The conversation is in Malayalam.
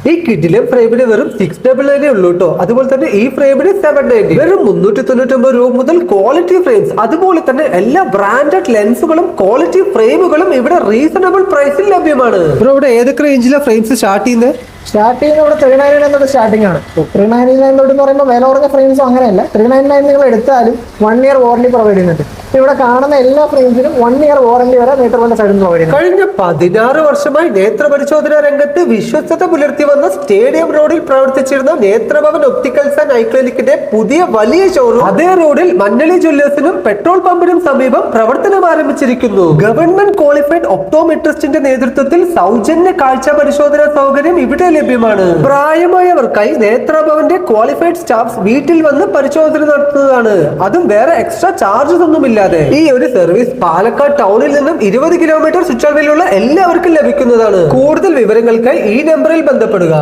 ഈ കിഡിലെ ഫ്രെയിമിന് വെറും 699 ഉള്ളൂ കേട്ടോ. അതുപോലെ തന്നെ ഈ ഫ്രെയിമിന് 790, വെറും 399 രൂപ മുതൽ ക്വാളിറ്റി ഫ്രെയിംസ്, അതുപോലെ തന്നെ എല്ലാ ബ്രാൻഡഡ് ലെൻസുകളും ക്വാളിറ്റി ഫ്രെയിമുകളും ഇവിടെ റീസണബിൾ പ്രൈസിൽ ലഭ്യമാണ്. ഇവിടെ ഏതൊക്കെ റേഞ്ചിലെ ഫ്രെയിംസ് സ്റ്റാർട്ട് ചെയ്യുന്നത്? സ്റ്റാർട്ടിങ് ഇവിടെ 399 സ്റ്റാർട്ടിംഗ് ആണ്. 399 എന്ന് പറയുമ്പോൾ വില കുറഞ്ഞ ഫ്രെയിംസും അങ്ങനെയല്ല. 399 നിങ്ങൾ എടുത്താലും 1 ഇയർ വാറണ്ടി പ്രൊവൈഡ് ചെയ്യുന്നുണ്ട്. ഇവിടെ കാണുന്ന എല്ലാ ഫ്രെയിംസിനും 1 ഇയർ വാറണ്ടി വരെ നേത്രബന്ധ സൈഡിൽ പ്രൊവൈഡ് ചെയ്യുന്നു. കഴിഞ്ഞ 16 വർഷമായി നേത്രപരിശോധന രംഗത്ത് വിശ്വസ്തത പുലർത്തി വന്ന സ്റ്റേഡിയം റോഡിൽ പ്രവർത്തിച്ചിരുന്ന നേത്രഭവൻ ഒപ്റ്റിക്കൽസ് ആൻഡ് ഐ ക്ലിനിക്കിന്റെ പുതിയ വലിയ ഷോറൂം അതേ റോഡിൽ മഞ്ഞളി ജ്വല്ലേഴ്സിനും പെട്രോൾ പമ്പിനും സമീപം പ്രവർത്തനം ആരംഭിച്ചിരിക്കുന്നു. ഗവൺമെന്റ് ക്വാളിഫൈഡ് ഒപ്റ്റോമെട്രിസ്റ്റിന്റെ നേതൃത്വത്തിൽ സൗജന്യ കാഴ്ച പരിശോധനാ സൗകര്യം ഇവിടെ ലഭ്യമാണ്. പ്രായമായവർക്കായി നേത്രഭവന്റെ ക്വാളിഫൈഡ് സ്റ്റാഫ്സ് വീട്ടിൽ വന്ന് പരിശോധന നടത്തുന്നതാണ്. അതും വേറെ എക്സ്ട്രാ ചാർജസ് ഒന്നുമില്ലാതെ. ഈ ഒരു സർവീസ് പാലക്കാട് ടൗണിൽ നിന്നും 20 കിലോമീറ്റർ ചുറ്റളവിലുള്ള എല്ലാവർക്കും ലഭിക്കുന്നതാണ്. കൂടുതൽ വിവരങ്ങൾക്കായി ഈ നമ്പറിൽ ബന്ധപ്പെടുക.